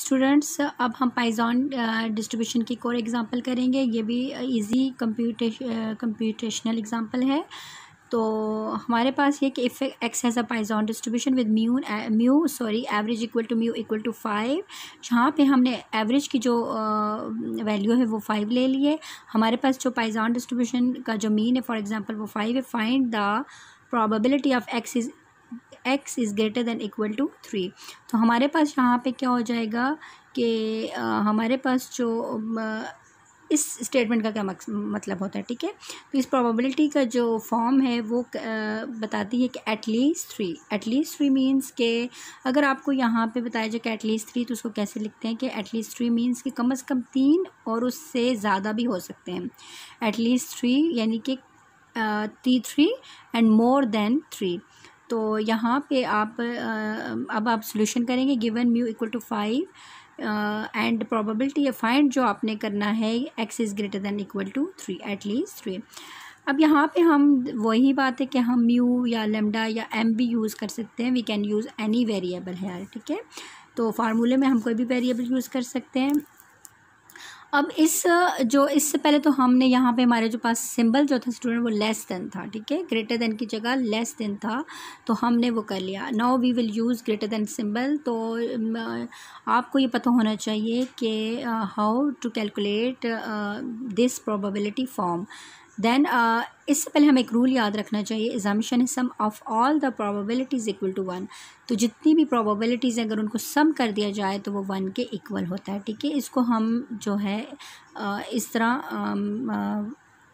Students, अब हम pigeon distribution की एक और एग्जांपल करेंगे। ये भी इजी कंप्यूटेशनल एग्जांपल है। तो हमारे पास ये कि if X has a Poisson distribution with average equal to mu equal to 5। जहाँ पे हमने एवरेज की जो वैल्यू है वो 5 ले लिए। हमारे पास जो पाइजन डिस्ट्रीब्यूशन का जो मीन है फॉर एग्जांपल वो 5 है। Find the probability of x is greater than equal to 3। तो हमारे पास यहाँ पे क्या हो जाएगा कि हमारे पास जो इस स्टेटमेंट का क्या मतलब होता है, ठीक है। तो इस प्रोबेबिलिटी का जो फॉर्म है वो बताती है कि एटलीस्ट थ्री मीन्स के अगर आपको यहाँ पे बताया जाए कि एटलीस्ट 3, तो उसको कैसे लिखते हैं कि एटलीस्ट 3 मीन्स कि कम से कम 3 और उससे ज़्यादा भी हो सकते हैं। एटलीस्ट 3 यानी कि 3 एंड मोर देन 3। तो यहाँ पे आप अब आप सोल्यूशन करेंगे। Given mu equal to 5 and probability find जो आपने करना है X is greater than equal to 3, at least 3। अब यहाँ पे हम वही बात है कि हम म्यू या लेमडा या एम भी यूज़ कर सकते हैं। We can use any variable है, ठीक है। तो फार्मूले में हम कोई भी वेरिएबल यूज़ कर सकते हैं। अब इससे पहले तो हमने यहाँ पे हमारे जो पास सिंबल जो था स्टूडेंट वो लेस देन था, ठीक है। ग्रेटर देन की जगह लेस देन था तो हमने वो कर लिया। Now we will use greater than symbol. तो आपको ये पता होना चाहिए कि how to calculate this probability form. Then इससे पहले हमें एक रूल याद रखना चाहिए। असम्पशन है sum of all the probabilities equal to 1। तो जितनी भी प्रोबेबिलिटीज़ अगर उनको सम कर दिया जाए तो वो 1 के इक्वल होता है, ठीक है। इसको हम जो है इस तरह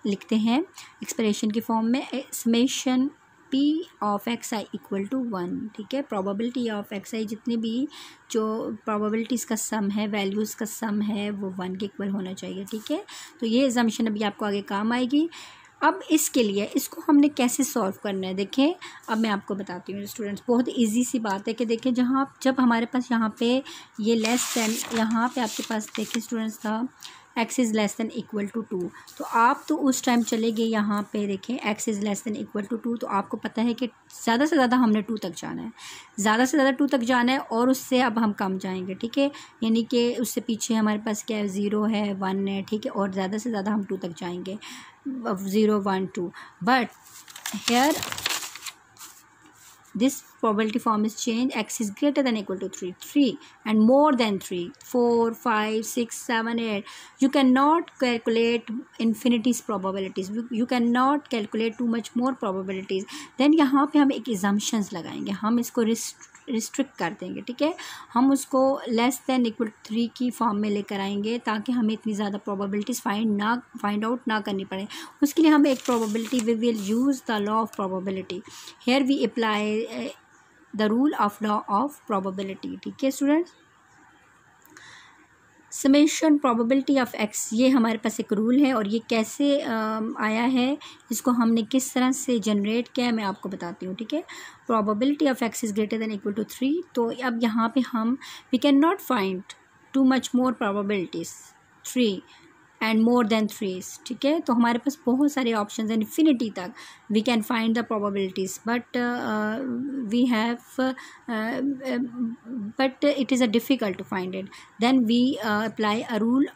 लिखते हैं एक्सप्रेशन की फॉर्म में, summation P of x i equal to 1, ठीक है। प्रोबेबिलिटी ऑफ एक्स आई जितनी भी जो प्रोबेबिलिटीज़ का सम है, वैल्यूज़ का सम है, वो 1 के इक्वल होना चाहिए, ठीक है। तो ये असम्पशन अभी आपको आगे काम आएगी। अब इसके लिए इसको हमने कैसे सॉल्व करना है देखें। अब मैं आपको बताती हूँ स्टूडेंट्स, बहुत इजी सी बात है कि देखें जब हमारे पास यहाँ पे ये लेस दैन, यहाँ पे आपके पास देखिए स्टूडेंट्स था x is less than equal to 2। तो आप तो उस टाइम चले गए यहाँ पे देखें x is less than equal to 2। तो आपको पता है कि ज़्यादा से ज़्यादा हमने 2 तक जाना है, ज़्यादा से ज़्यादा 2 तक जाना है और उससे अब हम कम जाएंगे, ठीक है। यानी कि उससे पीछे हमारे पास क्या है, 0 है, 1 है, ठीक है। और ज़्यादा से ज़्यादा हम 2 तक जाएंगे, 0 1 2। But here this probability form is changed. X is greater than equal to 3 and more than 3, 4 5 6 7 8. You cannot calculate infinities probabilities. You cannot calculate too much more probabilities. Then यहाँ पे हम एक assumptions लगाएंगे, हम इसको रिस्ट्रिक्ट कर देंगे, ठीक है। हम उसको लेस दैन इक्वल 3 की फॉर्म में लेकर आएंगे ताकि हमें इतनी ज़्यादा प्रोबेबिलिटीज़ फाइंड आउट ना करनी पड़े। उसके लिए हम एक probability we will use the law of probability. Here we apply the rule of law of probability, ठीक है students. Summation probability of x, ये हमारे पास एक रूल है और ये कैसे आया है, इसको हमने किस तरह से जनरेट किया है मैं आपको बताती हूँ, ठीक है। Probability of x is greater than equal to 3। तो अब यहाँ पे हम we can not find too much more probabilities 3 and more than 3, ठीक है। तो हमारे पास बहुत सारे ऑप्शन हैं, इन्फिनिटी तक we can find the probabilities, but it is a difficult to find it. Then we apply a rule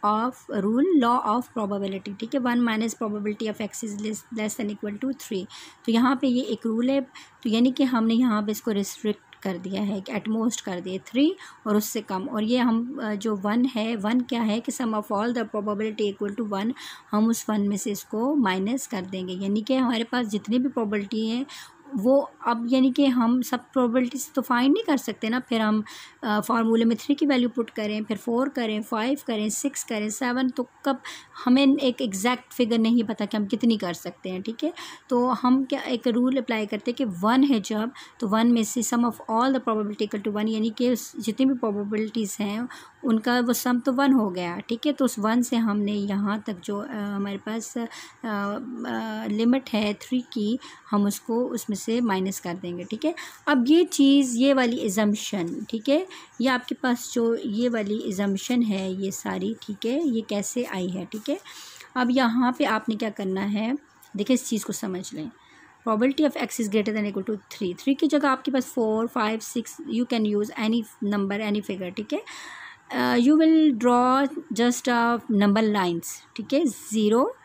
law of probability, ठीक है। 1 minus probability of x is less than equal to 3। तो यहाँ पे ये एक rule है। तो यानी कि हमने यहाँ पे इसको रिस्ट्रिक्ट कर दिया है कि एटमोस्ट कर दिए 3 और उससे कम। और ये हम जो 1 है, 1 क्या है कि sum of all the probability equal to 1, हम उस 1 में से इसको माइनस कर देंगे। यानी कि हमारे पास जितनी भी प्रोबेबिलिटी हैं वो अब यानी कि हम सब प्रोबेबिलिटीज़ तो फाइंड नहीं कर सकते ना। फिर हम फार्मूले में 3 की वैल्यू पुट करें, फिर 4 करें, 5 करें, 6 करें, 7, तो कब हमें एक एग्जैक्ट फिगर नहीं पता कि हम कितनी कर सकते हैं, ठीक है। तो हम क्या एक रूल अप्लाई करते हैं कि 1 है जब, तो 1 में से sum of all the probability equal to 1, यानी कि जितनी भी प्रोबेबिलिटीज़ हैं उनका वो सम तो 1 हो गया, ठीक है। तो उस 1 से हमने यहाँ तक जो हमारे पास लिमिट है 3 की, हम उसको उसमें से माइनस कर देंगे, ठीक है। अब ये चीज़, ये वाली असम्पशन, ठीक है, ये आपके पास जो ये वाली असम्पशन है ये सारी, ठीक है, ये कैसे आई है, ठीक है। अब यहाँ पे आपने क्या करना है, देखिए इस चीज़ को समझ लें। Probability of x is greater than equal to 3 की जगह आपके पास 4 5 6, you can use any number, any figure, ठीक है। You will draw just number lines, ठीक है, 0,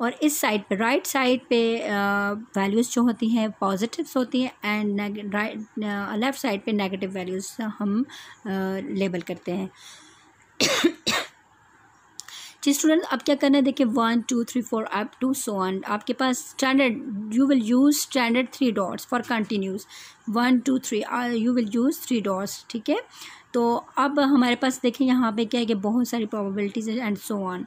और इस साइड पे राइट साइड पे वैल्यूज़ जो होती हैं पॉजिटिव्स होती हैं एंड लेफ़्ट साइड पे नेगेटिव वैल्यूज़ हम लेबल करते हैं। जी स्टूडेंट, अब क्या करना है, देखिए 1 2 3 4 अप टू सो ऑन। आपके पास standard, you will use standard 3 dots for continuous, 1 2 3 you will use 3 dots, ठीक है। तो अब हमारे पास देखिए यहाँ पे क्या है कि बहुत सारी प्रोबेबिलिटीज़ एंड सो ऑन।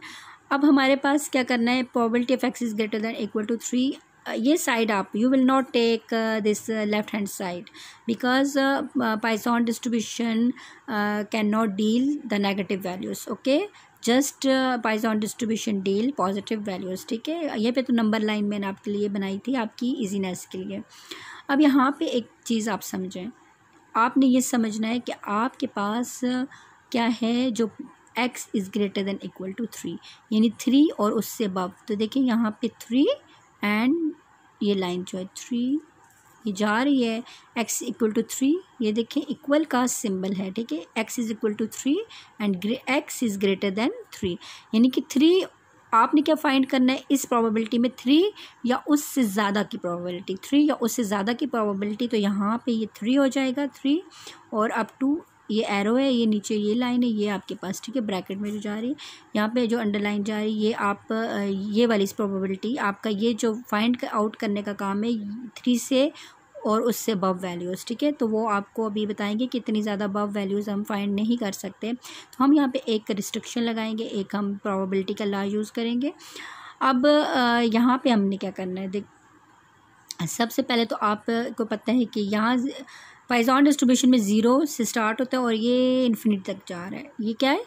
अब हमारे पास क्या करना है, probability of x is greater than equal to 3, ये साइड आप you will not take this left hand side because Poisson distribution can not deal the negative values, okay, just Poisson distribution deal positive values, ठीक है। ये पे तो number line मैंने आपके लिए बनाई थी आपकी इजीनेस के लिए। अब यहाँ पे एक चीज़ आप समझें, आपने ये समझना है कि आपके पास क्या है, जो x is greater than equal to 3, यानी 3 और उससे अबव। तो देखिए यहाँ पे 3 एंड ये लाइन जो है 3 ये जा रही है, x इक्वल टू 3, ये देखिए इक्वल का सिंबल है, ठीक है, x is equal to 3 and x is greater than 3, यानी कि 3 आपने क्या फाइंड करना है इस प्रोबेबिलिटी में, 3 या उससे ज़्यादा की प्रोबेबिलिटी, 3 या उससे ज़्यादा की प्रोबेबिलिटी। तो यहाँ पे ये 3 हो जाएगा, 3 और अप टू ये एरो है, ये नीचे ये लाइन है, ये आपके पास, ठीक है, ब्रैकेट में जो जा रही है, यहाँ पे जो अंडरलाइन जा रही है, ये आप ये वाली प्रोबेबिलिटी आपका, ये जो फाइंड आउट करने का काम है 3 से और उससे अबव वैल्यूज़, ठीक है। तो वो आपको अभी बताएंगे कि इतनी ज़्यादा अबव वैल्यूज़ हम फाइंड नहीं कर सकते, तो हम यहाँ पे एक रिस्ट्रिक्शन लगाएंगे, एक हम प्रोबेबिलिटी का लॉ यूज़ करेंगे। अब यहाँ पे हमने क्या करना है, देख सबसे पहले तो आपको पता है कि यहाँ पाइथन डिस्ट्रीब्यूशन में 0 से स्टार्ट होता है और ये इन्फिनिटी तक जा रहा है, ये क्या है,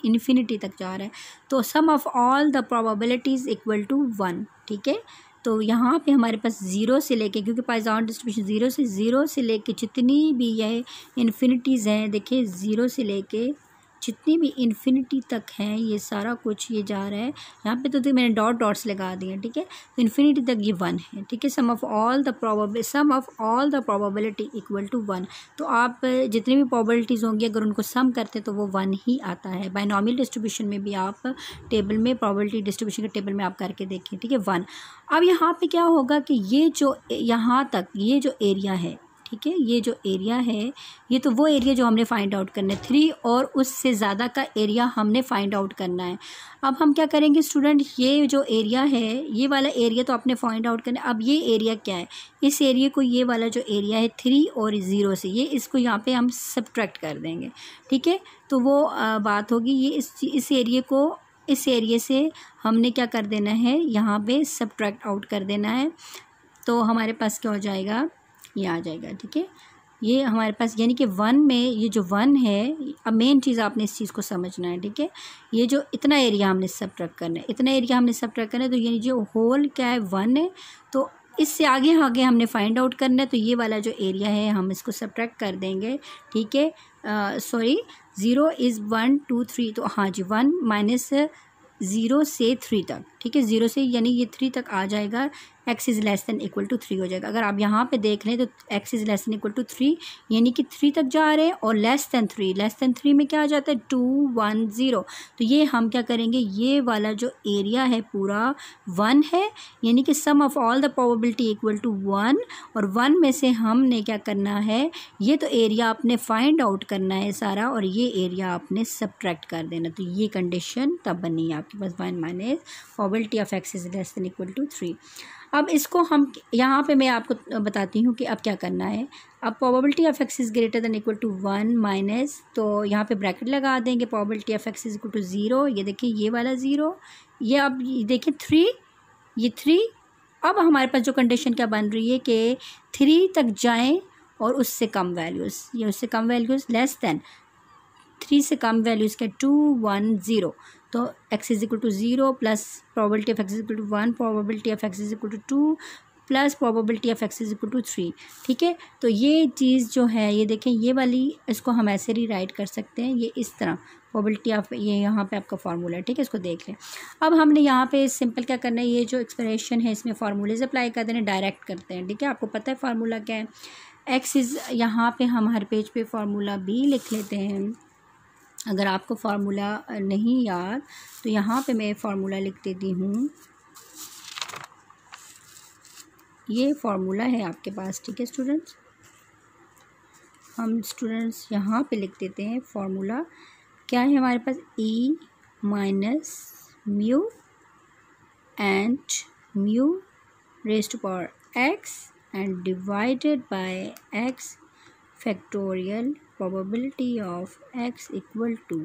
इन्फिनिटी तक जा रहा है। तो sum of all the probabilities equal to 1, ठीक है। तो यहाँ पे हमारे पास 0 से लेके, क्योंकि पाइथन डिस्ट्रीब्यूशन 0 से लेके जितनी भी ये इन्फिनिटीज़ हैं, देखिए 0 से लेके जितनी भी इन्फिनिटी तक हैं, ये सारा कुछ ये जा रहा है। यहाँ पे तो मैंने डॉट्स लगा दिए हैं, ठीक है। तो इन्फिनिटी तक ये 1 है, ठीक है। Sum of all the probability equal to 1। तो आप जितनी भी प्रोबेबिलिटीज़ होंगी अगर उनको सम करते हैं तो वो 1 ही आता है। बायनॉमियल डिस्ट्रीब्यूशन में भी आप टेबल में प्रोबेबिलिटी डिस्ट्रीब्यूशन के टेबल में आप करके देखें, ठीक है, 1। अब यहाँ पे क्या होगा कि ये जो यहाँ तक ये जो एरिया है, ठीक है, ये जो एरिया है, ये तो वो एरिया जो हमने फाइंड आउट करना है, 3 और उससे ज़्यादा का एरिया हमने फाइंड आउट करना है। अब हम क्या करेंगे स्टूडेंट, ये जो एरिया है, ये वाला एरिया तो आपने फाइंड आउट करना है। अब ये एरिया क्या है, इस एरिया को, ये वाला जो एरिया है 3 और 0 से, ये इसको यहाँ पे हम सब्ट्रैक्ट कर देंगे, ठीक है। तो वो बात होगी, ये इस एरिया को इस एरिया से हमने क्या कर देना है, यहाँ पे सब्ट्रैक्ट आउट कर देना है। तो हमारे पास क्या हो जाएगा, ये आ जाएगा, ठीक है। ये हमारे पास यानी कि 1 में ये जो 1 है, अब मेन चीज़ आपने इस चीज़ को समझना है, ठीक है। ये जो इतना एरिया हमने सब्ट्रैक्ट करना है, इतना एरिया हमने सब्ट्रैक्ट करना है, तो ये जो होल क्या है 1 है, तो इससे आगे हमने फाइंड आउट करना है। तो ये वाला जो एरिया है हम इसको सब्ट्रैक्ट कर देंगे, ठीक है। 0 इज़ 1 2 3, तो हाँ जी 1 माइनस 0 से 3 तक, ठीक है, 0 से यानी ये 3 तक आ जाएगा, x is less than equal to 3 हो जाएगा। अगर आप यहाँ पे देख लें तो x is less than equal to 3 यानी कि 3 तक जा रहे हैं, और लेस दैन 3 में क्या आ जाता है 2 1 0। तो ये हम क्या करेंगे, ये वाला जो एरिया है पूरा 1 है, यानी कि sum of all the probability equal to 1, और 1 में से हमने क्या करना है, ये तो एरिया आपने फाइंड आउट करना है सारा, और ये एरिया आपने सब्ट्रैक्ट कर देना। तो ये कंडीशन तब बनी है आपके पास 1 minus probability of x is less than equal to 3। अब इसको हम यहाँ पे मैं आपको बताती हूँ कि अब क्या करना है। अब probability of x is greater than equal to 1 minus, तो यहाँ पे ब्रैकेट लगा देंगे, probability of x is equal to 0, ये देखिए ये वाला 0, ये अब देखिए 3, ये 3। अब हमारे पास जो कंडीशन क्या बन रही है कि 3 तक जाएं और उससे कम वैल्यूज़, ये उससे कम वैल्यूज़ लेस दैन 3 से कम वैल्यूज़ के 2 1 0। तो x is equal to 0 plus probability of x is equal to 1, probability of x is equal to 2 plus probability of x is equal to 3, ठीक है। तो ये चीज़ जो है, ये देखें ये वाली, इसको हम ऐसे रीराइट कर सकते हैं, ये इस तरह प्रोबेबिलिटी ऑफ, ये यहाँ पे आपका फार्मूला है, ठीक है, इसको देख लें। अब हमने यहाँ पे सिंपल क्या करना है, ये जो एक्सप्रेशन है इसमें फार्मूलेज अप्लाई कर देना, डायरेक्ट करते हैं, ठीक है। आपको पता है फार्मूला क्या है, x इज़, यहाँ पे हम हर पेज पे फार्मूला भी लिख लेते हैं, अगर आपको फार्मूला नहीं याद तो यहाँ पे मैं फार्मूला लिख देती हूँ। ये फार्मूला है आपके पास, ठीक है स्टूडेंट्स। हम स्टूडेंट्स यहाँ पे लिख देते हैं फार्मूला। क्या है हमारे पास? E minus mu and mu raised to power x and divided by x factorial probability of x equal to.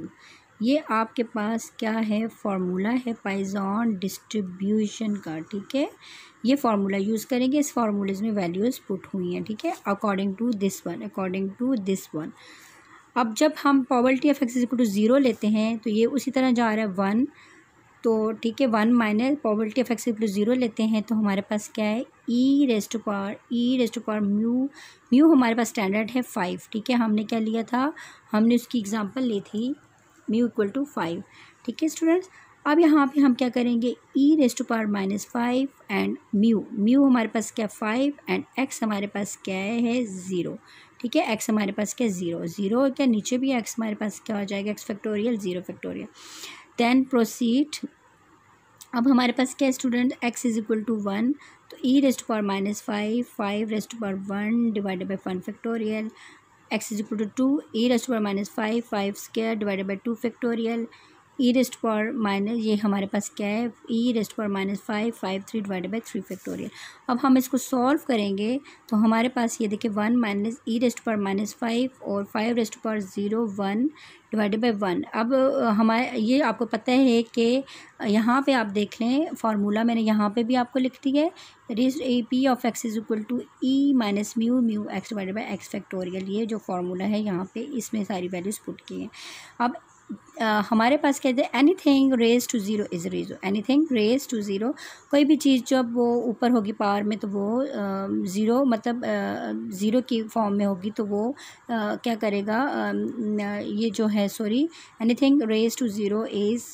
ये आपके पास क्या है? फार्मूला है पाइजन डिस्ट्रीब्यूशन का, ठीक है। ये फार्मूला यूज़ करेंगे, इस फार्मूलेज में वैल्यूज़ पुट हुई हैं, ठीक है, अकॉर्डिंग टू दिस वन। अब जब हम probability of x equal to 0 लेते हैं तो ये उसी तरह जा रहा है 1, तो ठीक है 1 minus probability of x equal to 0 लेते हैं तो हमारे पास क्या है? E raised to power mu हमारे पास स्टैंडर्ड है 5, ठीक है। हमने क्या लिया था? हमने उसकी एग्जांपल ली थी म्यू इक्वल टू 5, ठीक है स्टूडेंट्स। अब यहाँ पे हम क्या करेंगे? E raised to power -5 and mu हमारे पास क्या? 5 एंड एक्स हमारे पास क्या है? 0, ठीक है। एक्स हमारे पास क्या? 0 क्या नीचे भी एक्स हमारे पास क्या हो जाएगा? X factorial 0 factorial. Then proceed. अब हमारे पास क्या है student? x is equal to 1, तो e raised to power -5 raised to power 1 divided by 1 factorial. x is equal to 2, e raised to power -5 square divided by 2 factorial. E raised to power minus, ये हमारे पास क्या है? E raised to power -5 3 divided by 3 factorial. अब हम इसको solve करेंगे तो हमारे पास ये देखिए 1 minus e raised to power -5 और 5 raised to power 0 1 divided by 1। अब हमारे ये आपको पता है कि यहाँ पे आप देख लें फार्मूला मैंने यहाँ पे भी आपको लिख दी है, that is a P of x is equal to e minus mu x divided by x factorial. ये जो फार्मूला है यहाँ पे इसमें सारी वैल्यूज़ पुट की हैं। अब हमारे पास कहते हैं एनीथिंग रेज टू 0 इज रेजो, एनीथिंग रेज टू 0, कोई भी चीज़ जब वो ऊपर होगी पावर में तो वो 0 मतलब 0 की फॉर्म में होगी तो वो क्या करेगा? ये जो है एनीथिंग रेज टू 0 इज़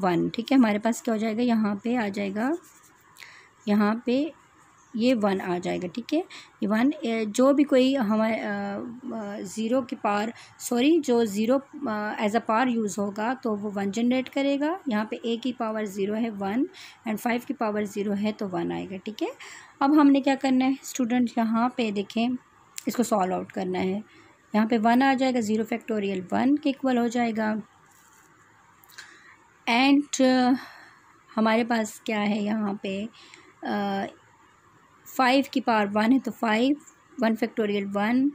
1, ठीक है। हमारे पास क्या हो जाएगा? यहाँ पे आ जाएगा, यहाँ पे ये 1 आ जाएगा, ठीक है। ये 1 जो भी कोई हमारे 0 की पावर जो 0 एज अ पावर यूज़ होगा तो वो 1 जनरेट करेगा। यहाँ पे a की पावर 0 है 1 एंड 5 की पावर 0 है तो 1 आएगा, ठीक है। अब हमने क्या करना है स्टूडेंट? यहाँ पे देखें, इसको सॉल्व आउट करना है। यहाँ पे 1 आ जाएगा, 0 फैक्टोरियल 1 के इक्वल हो जाएगा एंड हमारे पास क्या है? यहाँ पे 5 की पावर 1 है तो 1 फैक्टोरियल 1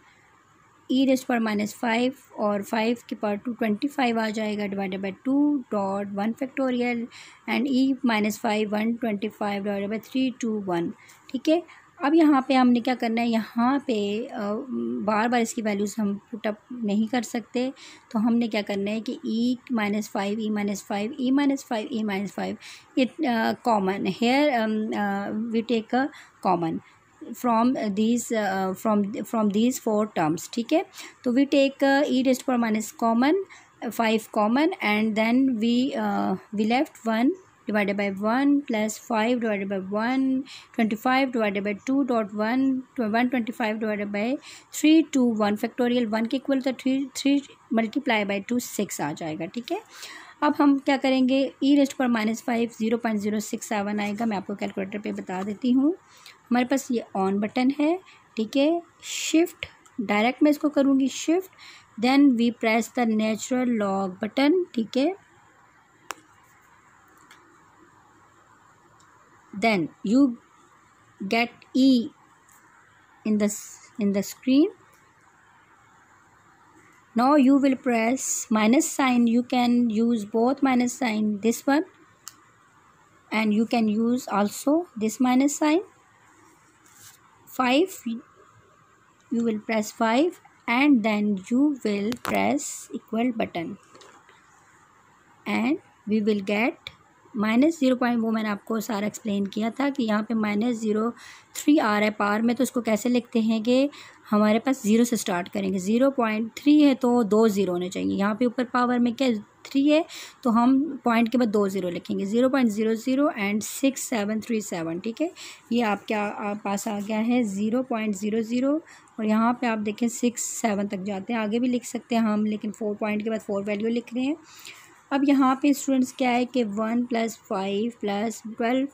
ई रेज़्ड पावर -5 और 5 की पावर 2 25 आ जाएगा divided by 2 dot 1 factorial and E -5 1 25 divided by 3 2 1, ठीक है। अब यहाँ पे हमने क्या करना है? यहाँ पे बार बार इसकी वैल्यूज़ हम पुट अप नहीं कर सकते, तो हमने क्या करना है कि e -5 it common here we take a common from these 4 terms, ठीक है। तो we take e raised to power common 5 common and then we left 1 divided by 1 plus 5 divided by 1 25 divided by 2 dot 1 125 divided by 3 2 1 factorial 1 के equal तो 3 multiply by 2 6 आ जाएगा, ठीक है। अब हम क्या करेंगे? ई रेज़्ड टू पावर -5 0.067 आएगा। मैं आपको कैलकुलेटर पे बता देती हूँ। हमारे पास ये ऑन बटन है, ठीक है। शिफ्ट डायरेक्ट मैं इसको करूँगी shift, then we press the natural log button, ठीक है। Then you get E in the screen. Now you will press minus sign. You can use both minus sign, this one, and you can use also this minus sign. 5, you will press 5 and then you will press equal button and we will get minus 0. वो मैंने आपको सारा explain किया था कि यहाँ पे -0.3 आ रहा है पावर में, तो उसको कैसे लिखते हैं कि हमारे पास 0 से स्टार्ट करेंगे। 0.3 है तो 2 ज़ीरो होने चाहिए। यहाँ पे ऊपर पावर में क्या 3 है तो हम पॉइंट के बाद 2 ज़ीरो लिखेंगे। 0.00 एंड 6737, ठीक है। ये आपके पास आ गया है 0.00 और यहाँ पे आप देखें 67 तक जाते हैं। आगे भी लिख सकते हैं हम, लेकिन 4 पॉइंट के बाद 4 वैल्यू लिख रहे हैं। अब यहाँ पे स्टूडेंट्स क्या है कि 1 + 5 + 12,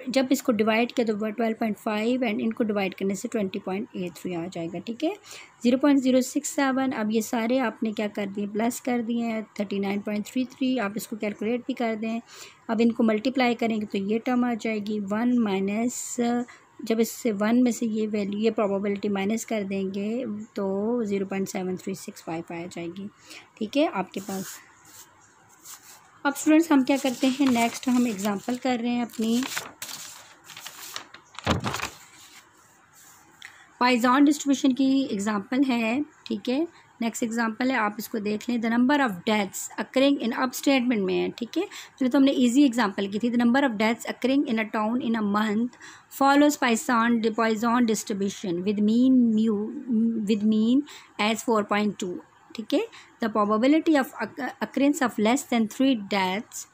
जब इसको डिवाइड किया तो 12.5 एंड इनको डिवाइड करने से 20.83 आ जाएगा, ठीक है। 0.067, अब ये सारे आपने क्या कर दिए, प्लस कर दिए हैं 39.33। आप इसको कैलकुलेट भी कर दें। अब इनको मल्टीप्लाई करेंगे तो ये टर्म आ जाएगी 1 माइनस, जब इससे 1 में से ये वैल्यू, ये प्रोबेबिलिटी माइनस कर देंगे तो 0.7365 आ जाएगी, ठीक है आपके पास। अब स्टूडेंट्स हम क्या करते हैं, नेक्स्ट हम एग्जांपल कर रहे हैं अपनी पाइजॉन डिस्ट्रीब्यूशन की एग्जांपल है, ठीक है। नेक्स्ट एग्जांपल है, आप इसको देख लें। The number of deaths occurring इन, अब स्टेटमेंट में है, ठीक है। तो हमने इजी एग्जांपल की थी। The number of deaths occurring in a town in a month follows Poisson distribution with mean as 4.2, ठीक है। The probability of occurrence of less than 3 deaths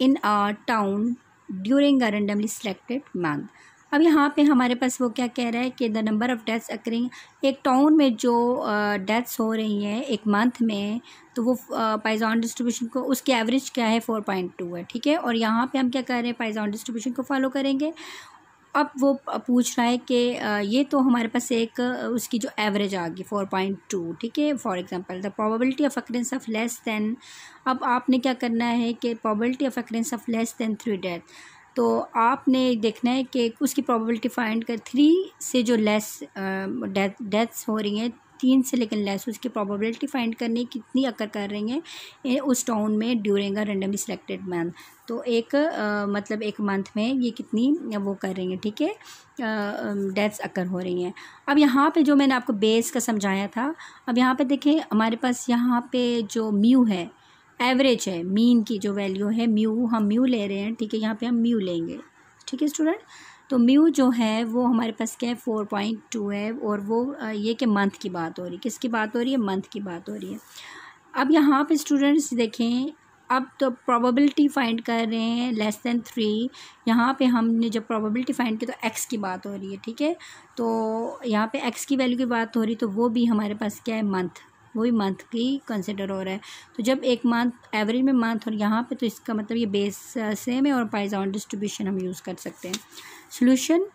in a town during a randomly selected month. अब यहाँ पे हमारे पास वो क्या कह रहा है कि the number of deaths occurring, एक टाउन में जो डेथ्स हो रही हैं एक मंथ में, तो वो पाइजॉन डिस्ट्रीब्यूशन को, उसकी एवरेज क्या है 4.2 है, ठीक है। और यहाँ पे हम क्या कर रहे हैं, पाइजॉन डिस्ट्रीब्यूशन को फॉलो करेंगे। अब वो पूछ रहा है कि ये तो हमारे पास एक उसकी जो एवरेज आ गई 4.2, ठीक है। For example the probability of occurrence of less then, अब आपने क्या करना है कि probability of occurrence of less than 3 death, तो आपने देखना है कि उसकी प्रोबेबिलिटी फाइंड कर 3 से जो लेस डेथ्स हो रही हैं, 3 से लेकिन लेस, उसकी प्रोबेबिलिटी फाइंड करनी कितनी अकर कर रही हैं उस टाउन में during a randomly selected month. तो एक मतलब एक मंथ में ये कितनी वो कर रही हैं, ठीक है, डेथ्स अकर हो रही हैं। अब यहाँ पे जो मैंने आपको बेस का समझाया था, अब यहाँ पे देखें हमारे पास यहाँ पे जो म्यू है, एवरेज है, मीन की जो वैल्यू है म्यू, हम म्यू ले रहे हैं, ठीक है। यहाँ पे हम म्यू लेंगे, ठीक है स्टूडेंट। तो म्यू जो है वो हमारे पास क्या है 4.2 है, और वो ये कि मंथ की बात हो रही है, किसकी बात हो रही है, मंथ की बात हो रही है। अब यहाँ पे स्टूडेंट्स देखें, अब तो प्रोबेबिलिटी फाइंड कर रहे हैं लेस दैन 3, यहाँ पे हमने जब प्रोबेबिलिटी फाइंड की तो एक्स की बात हो रही है, ठीक है। तो यहाँ पे एक्स की वैल्यू की बात हो रही है, तो वो भी हमारे पास क्या है मंथ, वो भी मंथ की कंसिडर हो रहा है। तो जब एक मंथ एवरेज में मंथ और यहाँ पे, तो इसका मतलब ये बेस सेम है और पाइजॉन डिस्ट्रीब्यूशन हम यूज़ कर सकते हैं। Solution,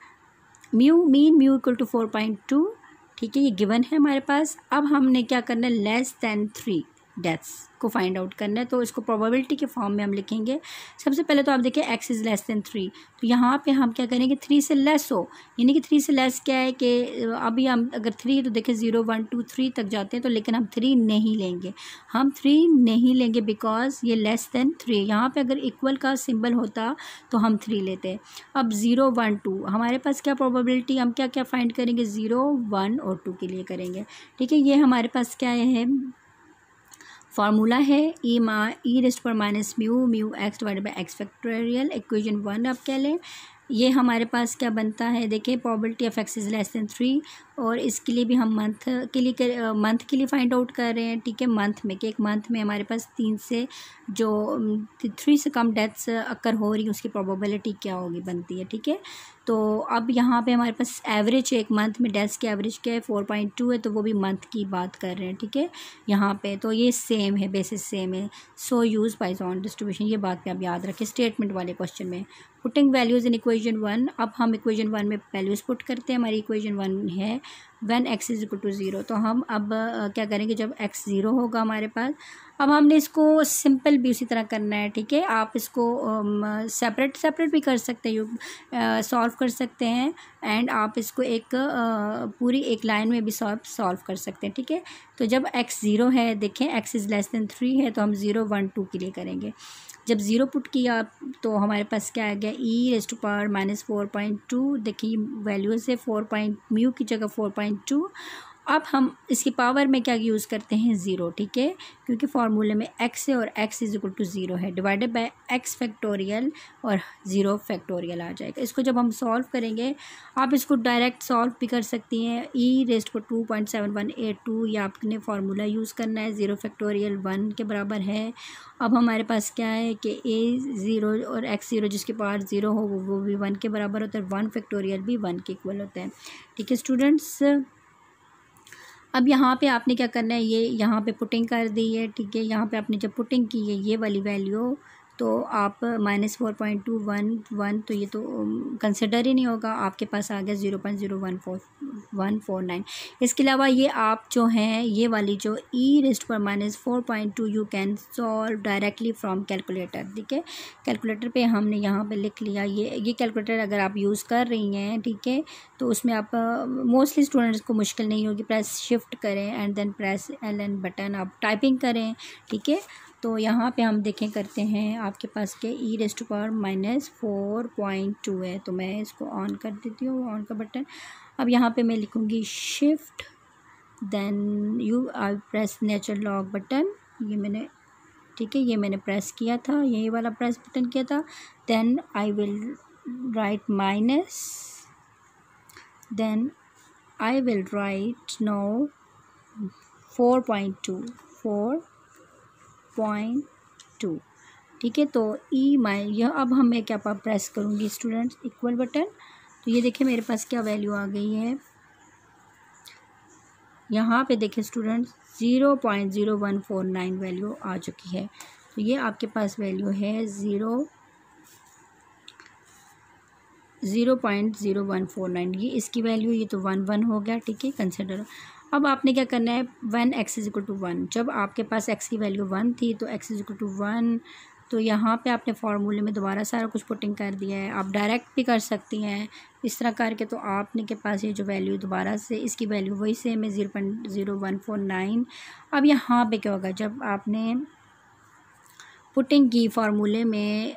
mean mu equal to 4.2, ठीक है, ये गिवन है हमारे पास। अब हमने क्या करना है, लेस दैन 3 डेथ्स को फाइंड आउट करना है, तो इसको प्रोबेबिलिटी के फॉर्म में हम लिखेंगे। सबसे पहले तो आप देखिए एक्स इज़ लेस दैन 3, तो यहाँ पे हम क्या करेंगे 3 से लेस हो, यानी कि 3 से लेस क्या है कि अभी हम अगर 3 तो देखिए 0 1 2 3 तक जाते हैं, तो लेकिन हम 3 नहीं लेंगे, हम 3 नहीं लेंगे बिकॉज ये लेस दैन 3। यहाँ पे अगर इक्वल का सिंबल होता तो हम 3 लेते। अब 0 1 2 हमारे पास क्या प्रोबेबिलिटी, हम क्या क्या फाइंड करेंगे, 0 1 और 2 के लिए करेंगे, ठीक है। ये हमारे पास क्या है, फार्मूला है e⁻⁻μ x divided by x factorial, equation 1 आप कह लें। ये हमारे पास क्या बनता है, देखिए probability of x is less than 3, और इसके लिए भी हम मंथ के लिए फाइंड आउट कर रहे हैं, ठीक है। मंथ में कि एक मंथ में हमारे पास 3 से जो 3 से कम डेथ्स अकर हो रही है, उसकी प्रोबेबिलिटी क्या होगी, बनती है, ठीक है। तो अब यहाँ पे हमारे पास एवरेज है, एक मंथ में डेथ्स की एवरेज क्या है 4.2 है, तो वो भी मंथ की बात कर रहे हैं, ठीक है। यहाँ पे तो ये सेम है, बेसिस सेम है। सो यूज़ पाइजॉन डिस्ट्रीब्यूशन, ये बात पे आप याद रखें स्टेटमेंट वाले क्वेश्चन में। पुटिंग वैल्यूज़ इन इक्वेशन 1, अब हम इक्वेशन 1 में वैल्यूज़ पुट करते हैं। हमारी इक्वेशन 1 है when x is equal to 0, तो हम अब क्या करेंगे, जब x 0 होगा हमारे पास, अब हमने इसको सिंपल भी उसी तरह करना है, ठीक है। आप इसको सेपरेट भी कर सकते हैं, सॉल्व कर सकते हैं, एंड आप इसको एक पूरी एक लाइन में भी सॉल्व कर सकते हैं, ठीक है। तो जब x 0 है, देखें x इज़ लेस दैन 3 है, तो हम 0 1 2 के लिए करेंगे। जब 0 पुट किया तो हमारे पास क्या आ गया, e⁻⁻4.2, देखिए वैल्यूज़ है 4 म्यू की जगह 4.2। अब हम इसकी पावर में क्या यूज़ करते हैं, ज़ीरो, ठीक है, क्योंकि फार्मूले में x है और x is equal to zero है, डिवाइडेड बाय x फैक्टोरियल और ज़ीरो फैक्टोरियल आ जाएगा। इसको जब हम सॉल्व करेंगे, आप इसको डायरेक्ट सॉल्व भी कर सकती हैं, e रेज़्ड टू 2.7182 या आपने फार्मूला यूज़ करना है, ज़ीरो फैक्टोरियल 1 के बराबर है। अब हमारे पास क्या है कि a ज़ीरो और x ज़ीरो जिसके पावर ज़ीरो हो वो भी 1 के बराबर होता है, 1 फैक्टोरियल भी 1 के इक्वल होता है, ठीक है स्टूडेंट्स। अब यहाँ पे आपने क्या करना है, ये यहाँ पे पुटिंग कर दी है, ठीक है, यहाँ पे आपने जब पुटिंग की है ये वाली वैल्यू, तो आप -4.211 तो ये तो कंसिडर ही नहीं होगा, आपके पास आ गया 0.01449। इसके अलावा ये आप जो हैं ये वाली जो e⁻⁻4.2 you can solve directly from calculator, ठीक है। कैलकुलेटर पे हमने यहाँ पे लिख लिया, ये कैलकुलेटर अगर आप यूज़ कर रही हैं, ठीक है, तो उसमें आप मोस्टली स्टूडेंट्स को मुश्किल नहीं होगी, प्रेस शिफ्ट करें and then press LN button, आप टाइपिंग करें, ठीक है। तो यहाँ पे हम देखें करते हैं आपके पास के e⁻⁻4.2 है, तो मैं इसको ऑन कर देती हूँ, ऑन का बटन। अब यहाँ पे मैं लिखूँगी shift then you I press natural log button, ये मैंने, ठीक है, ये मैंने प्रेस किया था, यही वाला प्रेस बटन किया था। Then I will write minus, then I will write now 4.2, ठीक है। तो यह अब हम मैं क्या प्रेस करूँगी स्टूडेंट्स, इक्वल बटन, तो ये देखिए मेरे पास क्या वैल्यू आ गई है, यहाँ पे देखिए स्टूडेंट्स 0.0149 वैल्यू आ चुकी है। तो ये आपके पास वैल्यू है 0.0149, ये इसकी वैल्यू, ये तो 1 हो गया, ठीक है, कंसिडर। अब आपने क्या करना है, when x is equal to 1, जब आपके पास x की वैल्यू 1 थी तो x इज इक्वल टू 1, तो यहाँ पे आपने फार्मूले में दोबारा सारा कुछ पुटिंग कर दिया है। आप डायरेक्ट भी कर सकती हैं इस तरह करके, तो आपने के पास ये जो वैल्यू दोबारा से इसकी वैल्यू वही सेम है 0.0149। अब यहाँ पे क्या होगा, जब आपने पुटिंग की फार्मूले में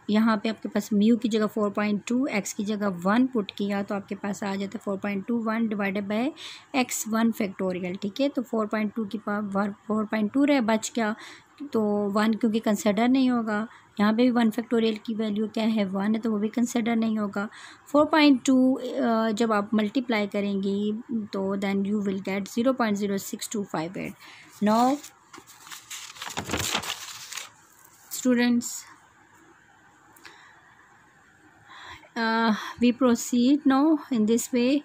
यहाँ पे आपके पास म्यू की जगह 4.2, x की जगह 1 पुट किया, तो आपके पास आ जाता है 4.21 डिवाइडेड बाय x 1 फैक्टोरियल, ठीक है। तो 4.2 की पावर 4.2 रहे, बच गया तो 1 क्योंकि कंसिडर नहीं होगा, यहाँ पे भी 1 फैक्टोरियल की वैल्यू क्या है 1 है, तो वो भी कंसिडर नहीं होगा। 4.2 जब आप मल्टीप्लाई करेंगी तो then you will get 0.06258। Now students we proceed now in this way.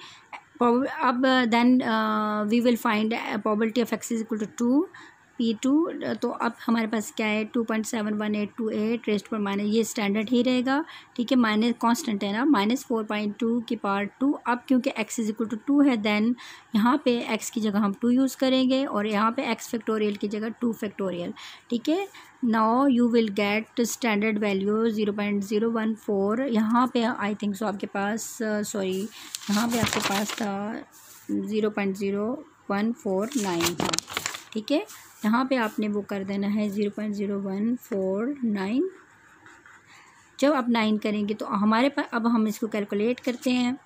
Then we will find probability of x is equal to 2 P2। तो अब हमारे पास क्या है 2.71828 रेस्ट पर माइनस, ये स्टैंडर्ड ही रहेगा, ठीक है, माइनस कांस्टेंट है ना, -4.2 की पावर 2। अब क्योंकि x इज इक्वल टू 2 है, देन यहाँ पे x की जगह हम 2 यूज़ करेंगे और यहाँ पे x फैक्टोरियल की जगह 2 फैक्टोरियल, ठीक है। Now you will gate standard value 0.014। यहाँ पे आई थिंक सो आपके पास सॉरी यहाँ पे आपके पास था 0.0149 था, ठीक है। यहाँ पे आपने वो कर देना है 0.0149। जब आप 9 करेंगे तो हमारे पास, अब हम इसको कैलकुलेट करते हैं,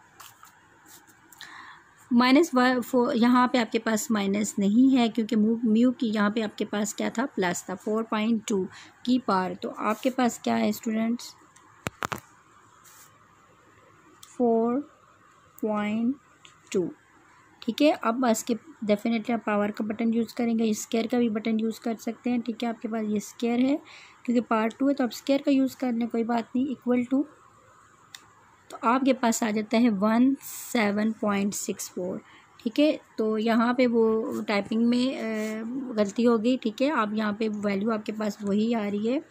-4 यहाँ पे आपके पास माइनस नहीं है क्योंकि म्यू की यहाँ पे आपके पास क्या था, प्लस था 4.2 की पावर, तो आपके पास क्या है स्टूडेंट्स 4.2, ठीक है। अब बस के डेफिनेटली आप पावर का बटन यूज़ करेंगे, स्क्वायर का भी बटन यूज़ कर सकते हैं, ठीक है। आपके पास ये स्क्वायर है क्योंकि पावर 2 है तो आप स्क्वायर का यूज़ कर लें, कोई बात नहीं, इक्वल टू, तो आपके पास आ जाता है 17.64, ठीक है। तो यहाँ पे वो टाइपिंग में गलती हो गई, ठीक है। आप यहाँ पे वैल्यू आपके पास वही आ रही है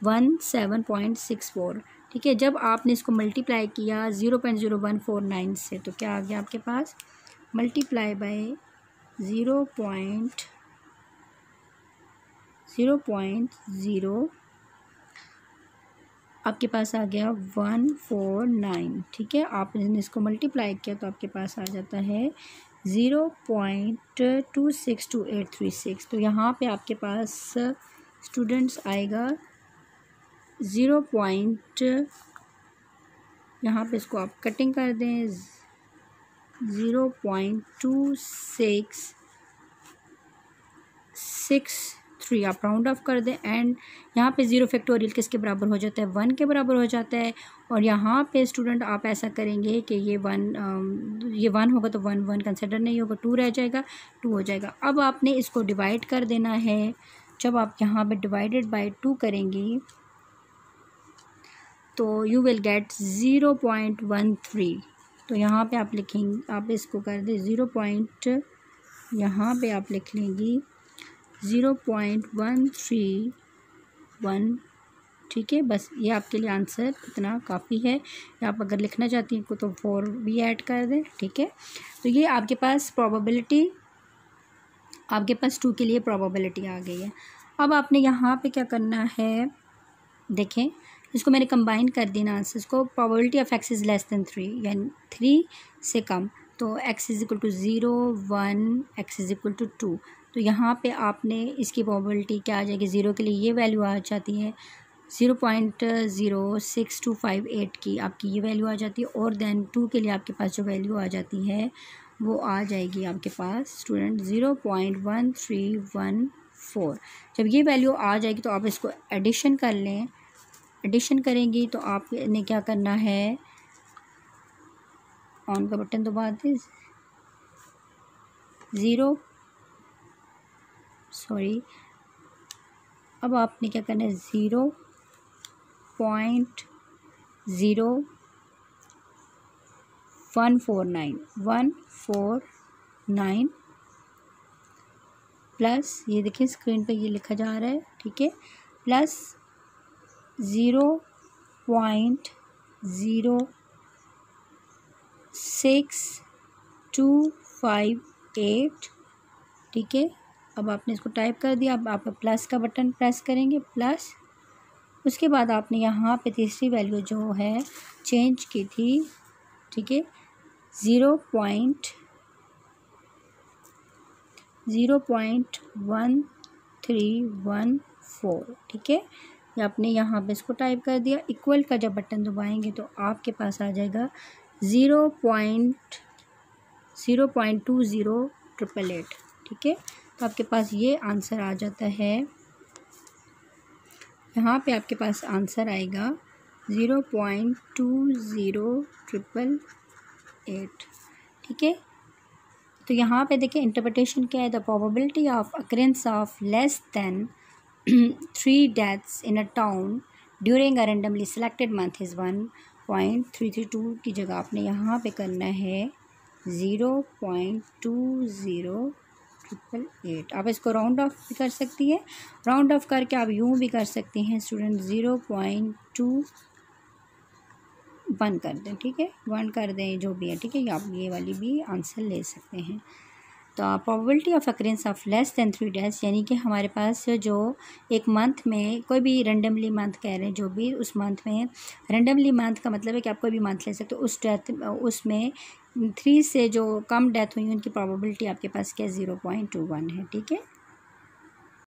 17.64, ठीक है। जब आपने इसको मल्टीप्लाई किया 0.0149 से, तो क्या आ गया आपके पास, मल्टीप्लाई बाय 0.0 आपके पास आ गया 149, ठीक है। आपने इसको मल्टीप्लाई किया तो आपके पास आ जाता है 0.262836। तो यहाँ पे आपके पास स्टूडेंट्स आएगा 0. यहाँ पे इसको आप कटिंग कर दें, 0.2663 आप राउंड ऑफ कर दें। एंड यहाँ पे 0 फैक्टोरियल किसके बराबर हो जाता है, 1 के बराबर हो जाता है। और यहाँ पे स्टूडेंट आप ऐसा करेंगे कि ये 1 होगा तो 1 कंसिडर नहीं होगा, 2 रह जाएगा, 2 हो जाएगा। अब आपने इसको डिवाइड कर देना है। जब आप यहाँ पे डिवाइडेड बाय 2 करेंगे तो यू विल गेट 0.13। तो यहाँ पे आप लिखेंगे, आप इसको कर दें 0. यहाँ पे आप लिख लेंगी 0.131। ठीक है, बस ये आपके लिए आंसर इतना काफ़ी है। आप अगर लिखना चाहती हैं तो 4 भी ऐड कर दें। ठीक है, तो ये आपके पास प्रोबेबिलिटी, आपके पास 2 के लिए प्रोबेबिलिटी आ गई है। अब आपने यहाँ पे क्या करना है, देखें इसको मैंने कंबाइन कर दिया आंसर्स को। Probability of x is less than 3 यानी 3 से कम, तो x is equal to 0, 1, x is equal to 2। तो यहाँ पे आपने इसकी प्रोबेबिलिटी क्या आ जाएगी, 0 के लिए ये वैल्यू आ जाती है 0.06258 की आपकी ये वैल्यू आ जाती है। और देन 2 के लिए आपके पास जो वैल्यू आ जाती है वो आ जाएगी आपके पास स्टूडेंट 0.1314। जब ये वैल्यू आ जाएगी तो आप इसको एडिशन कर लें। एडिशन करेंगी तो आपने क्या करना है, ऑन का बटन दबा दें, अब आपने क्या करना है 0.0149 प्लस, ये देखिए स्क्रीन पे ये लिखा जा रहा है, ठीक है, प्लस 0.06258। ठीक है, अब आपने इसको टाइप कर दिया। अब आप प्लस का बटन प्रेस करेंगे, प्लस उसके बाद आपने यहाँ पे तीसरी वैल्यू जो है चेंज की थी, ठीक है, 0.1314। ठीक है, या आपने यहाँ पे इसको टाइप कर दिया। इक्वल का जब बटन दबाएंगे तो आपके पास आ जाएगा 0.02088। ठीक है, तो आपके पास ये आंसर आ जाता है। यहाँ पे आपके पास आंसर आएगा 0.20888। ठीक है, तो यहाँ पे देखिए इंटरप्रिटेशन क्या है, the probability of occurrence of less than 3 deaths in a town during a randomly selected month is 1.332 की जगह आपने यहाँ पे करना है 0.20888। आप इसको राउंड ऑफ भी कर सकती है, राउंड ऑफ करके आप यूँ भी कर सकती हैं स्टूडेंट 0.21 कर दें। ठीक है, 1 कर दें जो भी है। ठीक है, आप ये वाली भी आंसर ले सकते हैं। तो probability of occurrence of less than 3 days, यानी कि हमारे पास जो एक मंथ में कोई भी रेंडमली मंथ कह रहे हैं, जो भी उस मंथ में रेंडमली मंथ का मतलब है कि आप कोई भी मंथ ले सकते हो, उस डेथ उसमें 3 से जो कम डेथ हुई उनकी प्रोबेबिलिटी आपके पास क्या 0.21 है। ठीक है।